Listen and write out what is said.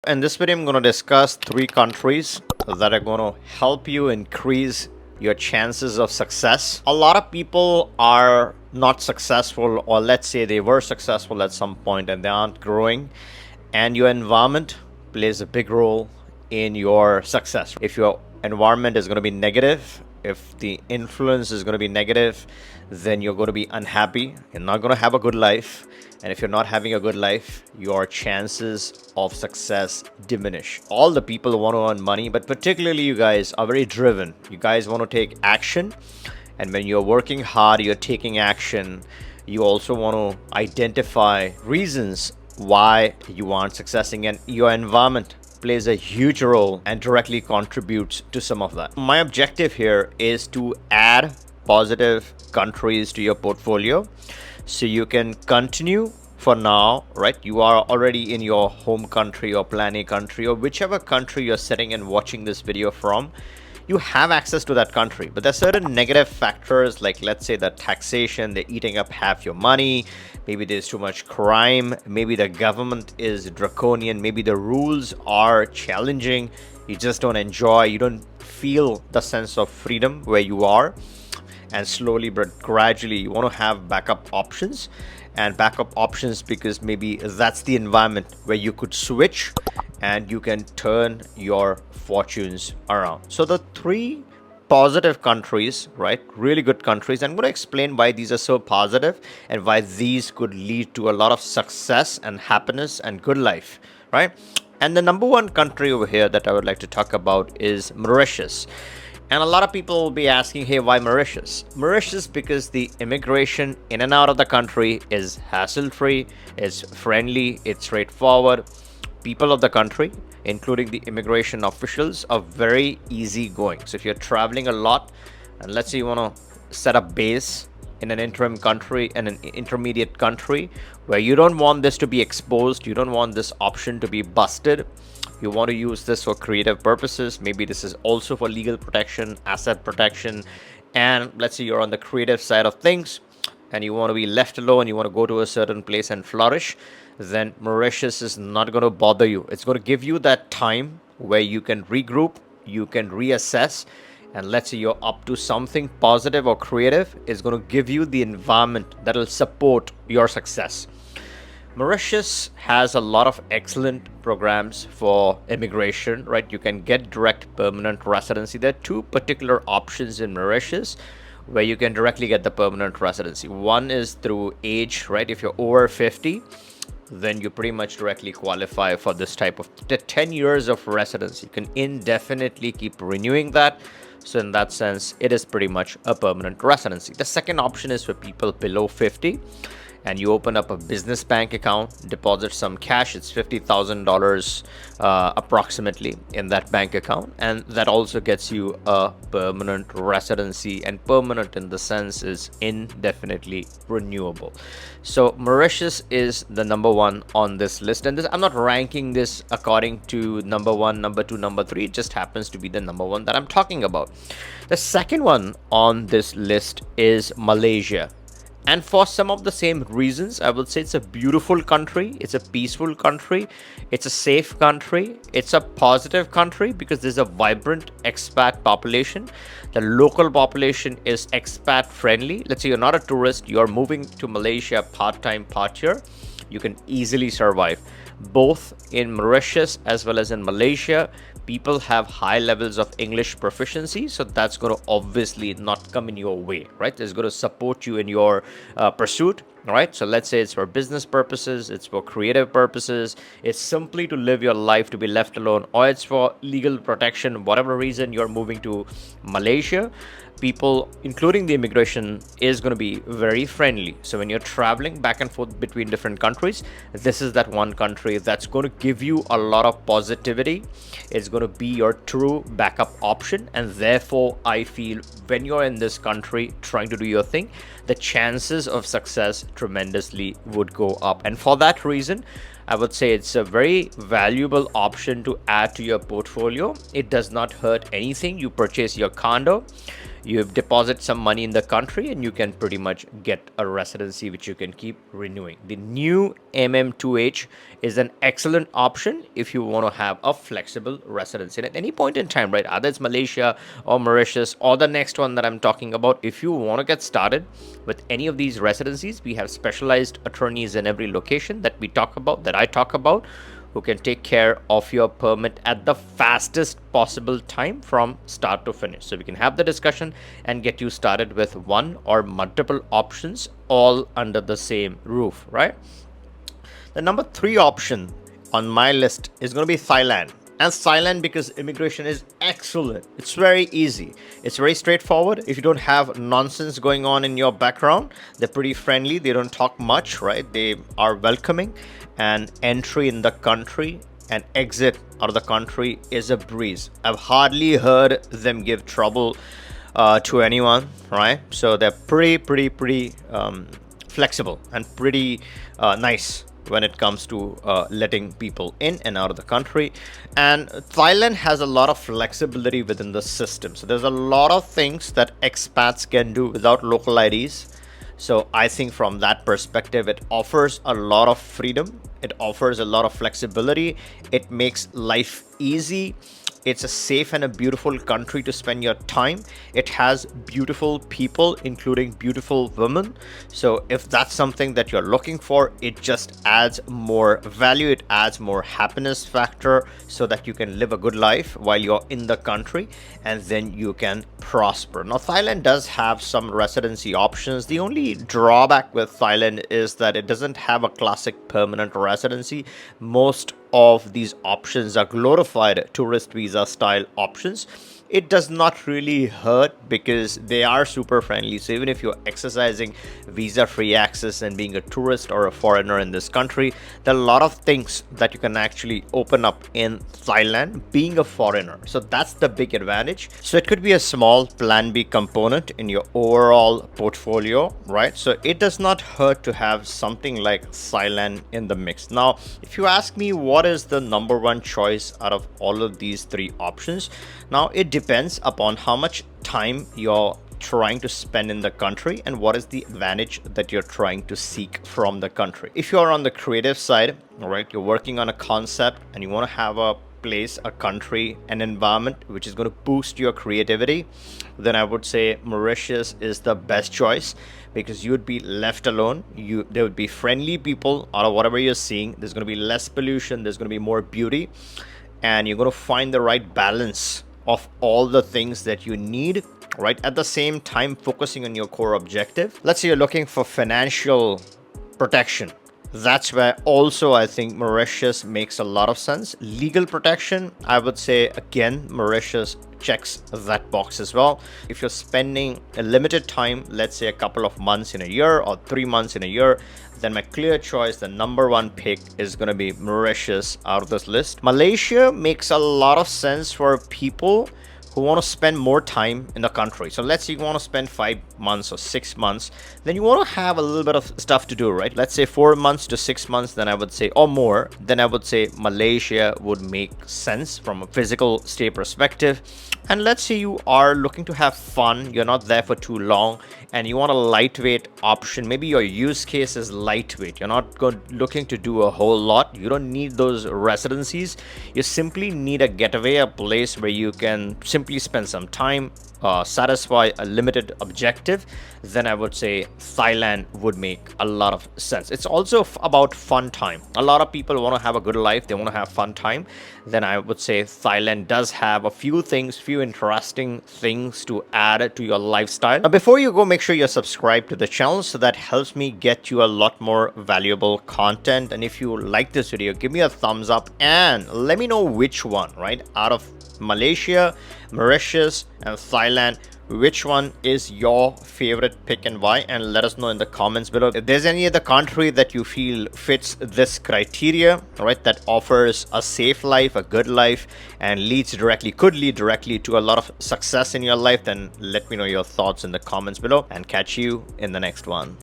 In this video, I'm going to discuss three countries that are going to help you increase your chances of success. A lot of people are not successful, or let's say they were successful at some point and they aren't growing, and your environment plays a big role in your success. If your environment is going to be negative, if the influence is going to be negative, then you're going to be unhappy. You're not going to have a good life. And if you're not having a good life, your chances of success diminish. All the people want to earn money, but particularly you guys are very driven. You guys want to take action. And when you're working hard, you're taking action. You also want to identify reasons why you aren't succeeding, and your environment plays a huge role and directly contributes to some of that. My objective here is to add positive countries to your portfolio so you can continue for now, right? You are already in your home country or plan A country or whichever country you're sitting and watching this video from. You have access to that country, but there's certain negative factors, like let's say the taxation, they're eating up half your money. Maybe there's too much crime. Maybe the government is draconian. Maybe the rules are challenging. You just don't enjoy. You don't feel the sense of freedom where you are. And slowly but gradually, you want to have backup options. And backup options because maybe that's the environment where you could switch and you can turn your fortunes around. So the three positive countries, right? Really good countries. I'm going to explain why these are so positive and why these could lead to a lot of success and happiness and good life, right? And the number one country over here that I would like to talk about is Mauritius. And a lot of people will be asking, hey, why Mauritius? Mauritius because the immigration in and out of the country is hassle-free, it's friendly, it's straightforward. People of the country, including the immigration officials, are very easygoing. So if you're traveling a lot, and let's say you want to set up base in an interim country and an intermediate country where you don't want this to be exposed, you don't want this option to be busted, you want to use this for creative purposes, maybe this is also for legal protection, asset protection, and let's say you're on the creative side of things and you want to be left alone, you want to go to a certain place and flourish, then Mauritius is not going to bother you. It's going to give you that time where you can regroup, you can reassess, and let's say you're up to something positive or creative, it's going to give you the environment that will support your success. Mauritius has a lot of excellent programs for immigration, right? You can get direct permanent residency. There are two particular options in Mauritius where you can directly get the permanent residency. One is through age, right? If you're over 50, then you pretty much directly qualify for this type of 10 years of residence. You can indefinitely keep renewing that. So in that sense, it is pretty much a permanent residency. The second option is for people below 50. And you open up a business bank account, deposit some cash. It's $50,000 approximately in that bank account. And that also gets you a permanent residency. And permanent in the sense is indefinitely renewable. So Mauritius is the number one on this list. And this, I'm not ranking this according to number one, number two, number three. It just happens to be the number one that I'm talking about. The second one on this list is Malaysia. And for some of the same reasons, I would say it's a beautiful country, it's a peaceful country, it's a safe country, it's a positive country because there's a vibrant expat population. The local population is expat friendly. Let's say you're not a tourist, you're moving to Malaysia part-time, part-year, you can easily survive. Both in Mauritius as well as in Malaysia, people have high levels of English proficiency, so that's going to obviously not come in your way, right? It's going to support you in your pursuit, right? So let's say it's for business purposes, it's for creative purposes, it's simply to live your life, to be left alone, or it's for legal protection, whatever reason you're moving to Malaysia. People, including the immigration, is going to be very friendly. So when you're traveling back and forth between different countries, this is that one country that's going to give you a lot of positivity. It's going to be your true backup option. And therefore, I feel when you're in this country trying to do your thing, the chances of success tremendously would go up. And for that reason, I would say it's a very valuable option to add to your portfolio. It does not hurt anything. You purchase your condo, You deposit some money in the country and you can pretty much get a residency which you can keep renewing. The new MM2H is an excellent option if you want to have a flexible residency at any point in time, right? Either it's Malaysia or Mauritius or the next one that I'm talking about. If you want to get started with any of these residencies, we have specialized attorneys in every location that I talk about, who can take care of your permit at the fastest possible time from start to finish. So we can have the discussion and get you started with one or multiple options all under the same roof, right? The number 3 option on my list is going to be Thailand. And Thailand, because immigration is excellent. It's very easy. It's very straightforward. If you don't have nonsense going on in your background, they're pretty friendly. They don't talk much, right? They are welcoming. And entry in the country and exit out of the country is a breeze. I've hardly heard them give trouble to anyone, right? So they're pretty flexible and pretty nice when it comes to letting people in and out of the country. And Thailand has a lot of flexibility within the system. So there's a lot of things that expats can do without local IDs. So I think from that perspective, it offers a lot of freedom. It offers a lot of flexibility. It makes life easy. It's a safe and a beautiful country to spend your time. It has beautiful people, including beautiful women. So if that's something that you're looking for, it just adds more value. It adds more happiness factor so that you can live a good life while you're in the country, and then you can prosper. Now, Thailand does have some residency options. The only drawback with Thailand is that it doesn't have a classic permanent residency. Most of these options are glorified tourist visa style options. It does not really hurt because they are super friendly. So even if you're exercising visa free access and being a tourist or a foreigner in this country, there are a lot of things that you can actually open up in Thailand being a foreigner. So that's the big advantage. So it could be a small plan B component in your overall portfolio, right? So it does not hurt to have something like Thailand in the mix. Now, if you ask me what is the number 1 choice out of all of these 3 options, now it depends upon how much time you're trying to spend in the country and what is the advantage that you're trying to seek from the country. If you're on the creative side, all right, you're working on a concept and you want to have a place, a country, an environment which is going to boost your creativity, then I would say Mauritius is the best choice, because you would be left alone. There would be friendly people out of whatever you're seeing. There's going to be less pollution. There's going to be more beauty, and you're going to find the right balance of all the things that you need, right? At the same time, focusing on your core objective. Let's say you're looking for financial protection. That's where also I think Mauritius makes a lot of sense. Legal protection, I would say, again, Mauritius checks that box as well. If you're spending a limited time, let's say a couple of months in a year or 3 months in a year, then my clear choice, the number 1 pick, is going to be Mauritius out of this list. Malaysia makes a lot of sense for people who want to spend more time in the country. So let's say you want to spend 5 months or 6 months, then you want to have a little bit of stuff to do, right? Let's say 4 months to 6 months, then I would say, or more, then I would say Malaysia would make sense from a physical stay perspective. And let's say you are looking to have fun, you're not there for too long, and you want a lightweight option. Maybe your use case is lightweight. You're not looking to do a whole lot. You don't need those residencies. You simply need a getaway, a place where you can simply spend some time, satisfy a limited objective. Then I would say Thailand would make a lot of sense. It's also about fun time. A lot of people want to have a good life. They want to have fun time. Then I would say Thailand does have a few things, few interesting things to add to your lifestyle. Now, before you go, make sure you're subscribed to the channel, so that helps me get you a lot more valuable content. And if you like this video, give me a thumbs up and let me know which one, right, out of Malaysia, Mauritius, and Thailand, which one is your favorite pick and why, and let us know in the comments below. If there's any other country that you feel fits this criteria, right, that offers a safe life, a good life, and could lead directly to a lot of success in your life, then let me know your thoughts in the comments below, and catch you in the next one.